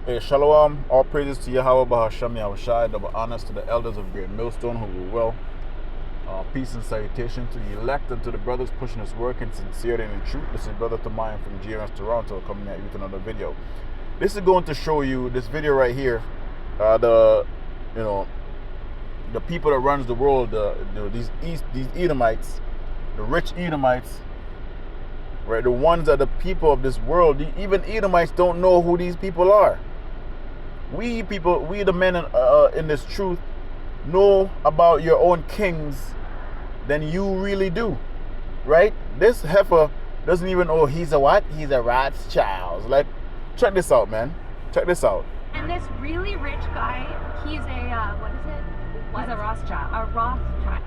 Hey, Shalom, all praises to Yahweh Bahasham Yahushai, double honors to the elders of Great Millstone who rule well. Peace and salutation to the elect and to the brothers pushing this work in sincerity and in truth. This is Brother Tamayan from GMS Toronto coming at you with another video. This is going to show you this video right here. The people that runs the world, these Edomites, the rich Edomites, right? The ones that the people of this world, even Edomites don't know who these people are. We the men in this truth, know about your own kings than you really do, right? This heifer doesn't even know he's a what? He's a Rothschild. Like, check this out, man. Check this out. And this really rich guy, he's a, what is it? He's a Rothschild. A Rothschild.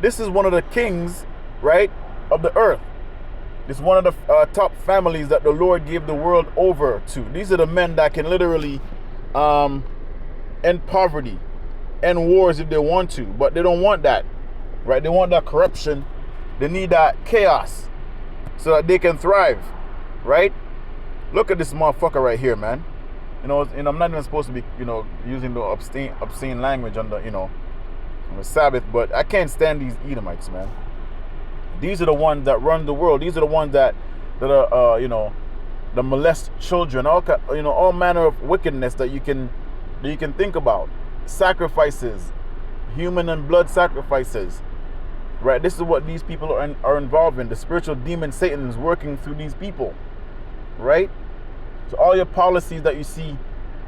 This is one of the kings, right, of the earth. It's one of the top families that the Lord gave the world over to. These are the men that can literally end poverty, end wars if they want to, but they don't want that, right? They want that corruption. They need that chaos so that they can thrive, right? Look at this motherfucker right here, man. And I'm not even supposed to be, using the obscene language on the Sabbath, but I can't stand these Edomites, man. These are the ones that run the world. These are the ones that are, the molest children, all manner of wickedness that you can think about. Sacrifices, human and blood sacrifices, right? This is what these people are involved in. The spiritual demon Satan is working through these people, right? So all your policies that you see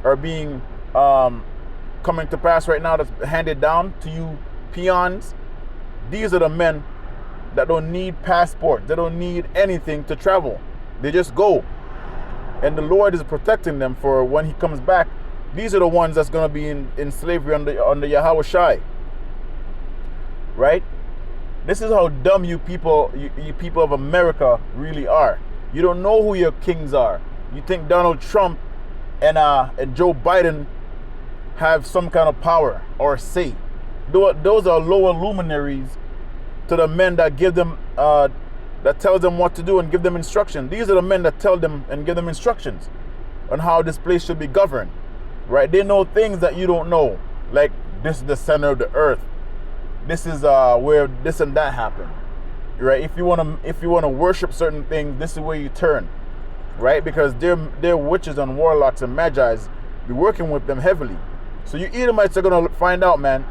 are being coming to pass right now, that's handed down to you peons. These are the men that don't need passports. They don't need anything to travel. They just go. And the Lord is protecting them for when he comes back. These are the ones that's going to be in slavery under Yahweh Shai. Right? This is how dumb you people of America really are. You don't know who your kings are. You think Donald Trump and Joe Biden have some kind of power or say. Those are lower luminaries to the men that give them that tells them what to do and give them instruction. These are the men that tell them and give them instructions on how this place should be governed, right? They know things that you don't know, like this is the center of the earth. This is where this and that happen, right? If you wanna worship certain things, this is where you turn, right? Because they're witches and warlocks and magi's be working with them heavily. So you Edomites are gonna find out, man.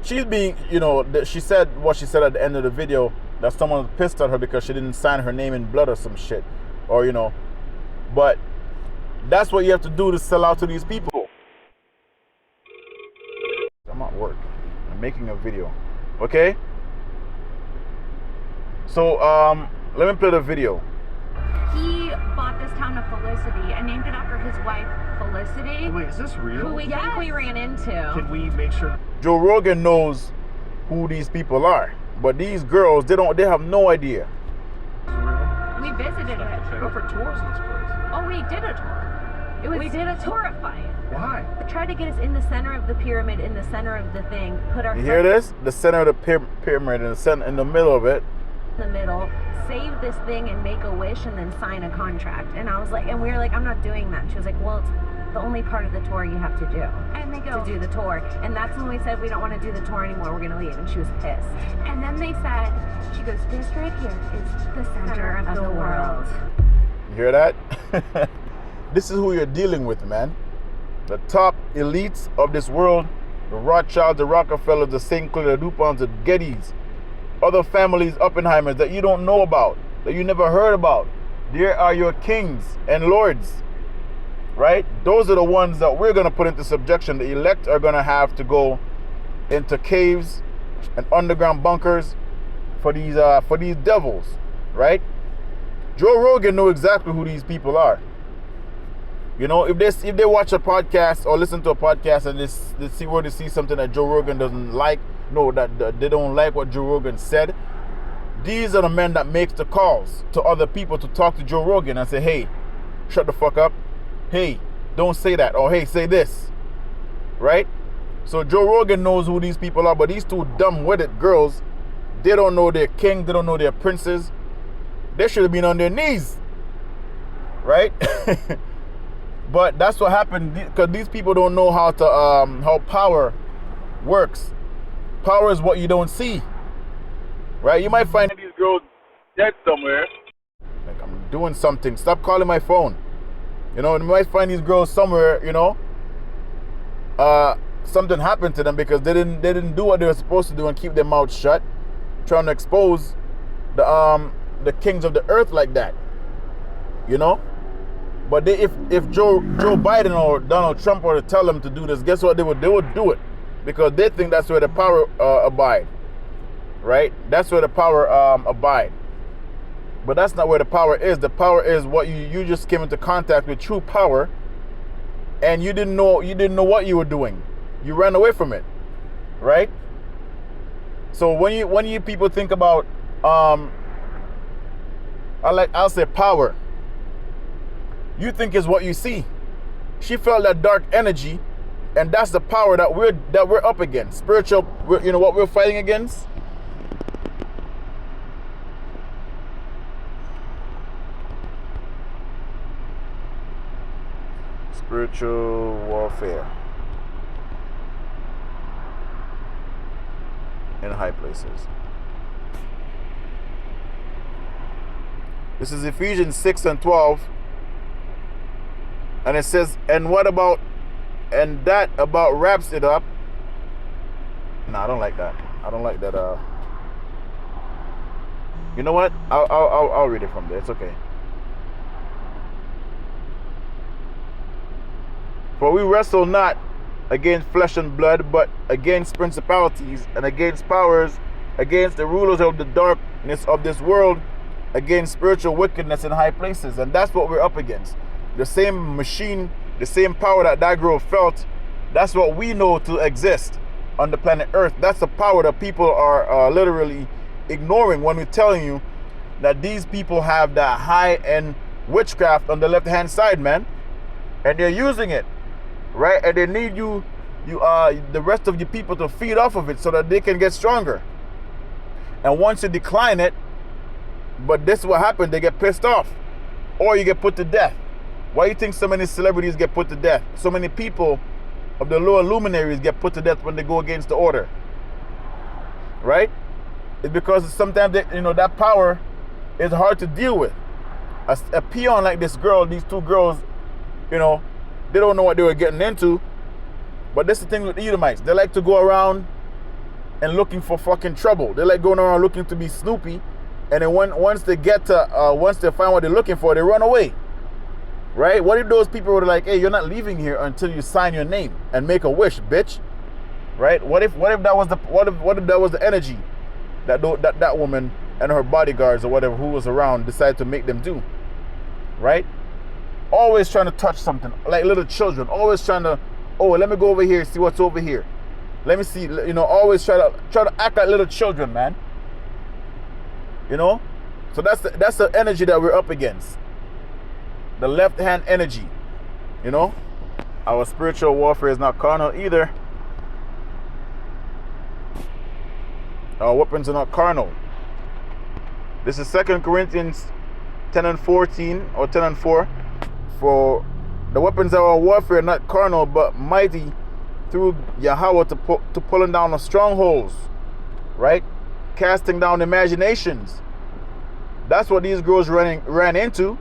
She's being, she said what she said at the end of the video, that someone was pissed at her because she didn't sign her name in blood or some shit. Or, but that's what you have to do to sell out to these people. I'm at work. I'm making a video. Okay? So, let me play the video. He bought this town of Felicity and named it after his wife, Felicity. Wait, is this real? Who we think we ran into. Can we make sure? Joe Rogan knows who these people are, but these girls, they have no idea. We visited it. Go for tours in this place. Oh, we did a tour. We did a horrifying. Why? Tried to get us in the center of the pyramid, in the center of the thing. Put our You hear this? The center of the pyramid, in the middle of it. in the middle, save this thing and make a wish and then sign a contract. And I was like, and we were like, I'm not doing that. And she was like, well, it's the only part of the tour you have to do. And they go, to do the tour. And that's when we said we don't want to do the tour anymore. We're going to leave. And she was pissed. and then they said, she goes, this right here is the center of the world. You hear that? This is who you're dealing with, man. The top elites of this world, the Rothschilds, the Rockefellers, the St. Clair, the DuPonts, the Gettys, other families, Oppenheimers that you don't know about, that you never heard about. There are your kings and lords, right? Those are the ones that we're going to put into subjection. The elect are going to have to go into caves and underground bunkers for these devils, right? Joe Rogan knows exactly who these people are. If they watch a podcast or listen to a podcast and they see something that Joe Rogan doesn't like, that they don't like what Joe Rogan said, these are the men that makes the calls to other people to talk to Joe Rogan and say, hey, shut the fuck up. Hey, don't say that. Or hey, say this. Right? So Joe Rogan knows who these people are, but these two dumb-witted girls, they don't know their king, they don't know their princes. They should have been on their knees. Right? But that's what happened because these people don't know how to how power works. Power is what you don't see, right? You might find these girls dead somewhere. Like, I'm doing something. Stop calling my phone. You know, you might find these girls somewhere. You know, something happened to them because they didn't do what they were supposed to do and keep their mouth shut, trying to expose the kings of the earth like that. You know. But if Joe Biden or Donald Trump were to tell them to do this, guess what they would do it, because they think that's where the power abide, right? That's where the power abide. But that's not where the power is. The power is what you just came into contact with true power, and you didn't know what you were doing. You ran away from it, right? So when you people think about I'll say power. You think is what you see. She felt that dark energy, and that's the power that we're up against. Spiritual, you know what we're fighting against? Spiritual warfare in high places. This is Ephesians 6:12. And it says, and that about wraps it up. No, I don't like that. I don't like that. You know what? I'll read it from there. It's okay. For we wrestle not against flesh and blood, but against principalities and against powers, against the rulers of the darkness of this world, against spiritual wickedness in high places. And that's what we're up against. The same machine, the same power that girl felt, that's what we know to exist on the planet Earth. That's the power that people are literally ignoring when we're telling you that these people have that high-end witchcraft on the left-hand side, man. And they're using it, right? And they need the rest of your people to feed off of it so that they can get stronger. And once you decline it, but this is what happened, they get pissed off. Or you get put to death. Why do you think so many celebrities get put to death? So many people of the lower luminaries get put to death when they go against the order. Right? It's because sometimes that power is hard to deal with. A peon like this girl, these two girls, they don't know what they were getting into. But this is the thing with the Edomites. They like to go around and looking for fucking trouble. They like going around looking to be Snoopy. And then once they find what they're looking for, they run away. Right? What if those people were like, hey, you're not leaving here until you sign your name and make a wish, bitch? Right? What if that was the energy that woman and her bodyguards or whatever who was around decided to make them do? Right? Always trying to touch something, like little children, always trying to, let me go over here, see what's over here. Let me see, always try to act like little children, man. So that's the energy that we're up against. The left-hand energy, Our spiritual warfare is not carnal either. Our weapons are not carnal. This is 2 Corinthians 10:14 or 10:4. For the weapons of our warfare are not carnal, but mighty through Yahweh to pulling down the strongholds, right? Casting down imaginations. That's what these girls ran into.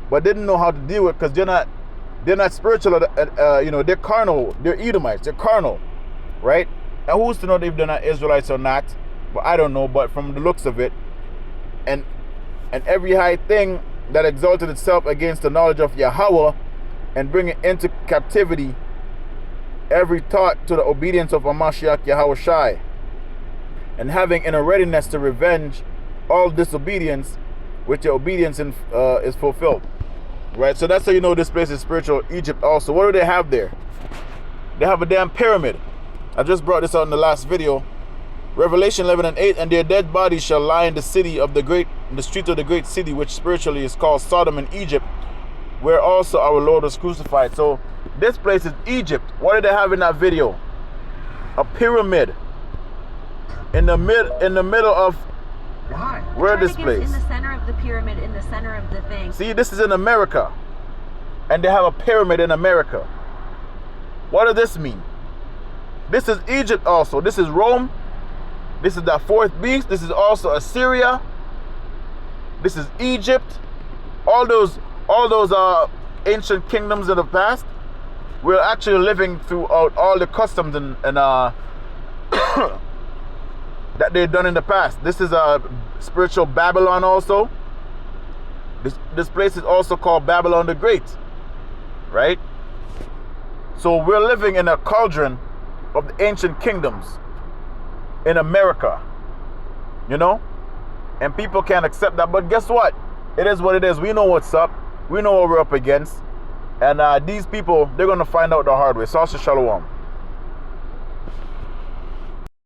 But didn't know how to deal with, because they're not spiritual. They're carnal. They're Edomites. They're carnal, right? And who's to know if they're not Israelites or not? But I don't know. But from the looks of it, and every high thing that exalted itself against the knowledge of Yahweh, and bringing into captivity every thought to the obedience of Hamashiach Yahweh Shai, and having in a readiness to revenge all disobedience, which the obedience is fulfilled. Right, so that's how you know this place is spiritual Egypt also. What do they have there? They have a damn pyramid. I just brought this out in the last video. Revelation 11:8, and their dead bodies shall lie in the street of the great city, which spiritually is called Sodom and Egypt, where also our Lord was crucified. So this place is Egypt. What did they have in that video? A pyramid in the middle of where this place? In the center of the pyramid, in the center of the thing. See, this is in America. and they have a pyramid in America. What does this mean? This is Egypt also. This is Rome. This is that fourth beast. This is also Assyria. This is Egypt. All those ancient kingdoms in the past. We're actually living throughout all the customs and that they've done in the past. This is a spiritual Babylon also. This place is also called Babylon the Great, right? So we're living in a cauldron of the ancient kingdoms in America, you know? And people can't accept that. But guess what? It is what it is. We know what's up. We know what we're up against. And these people, they're going to find out the hard way. Sasha Shalom.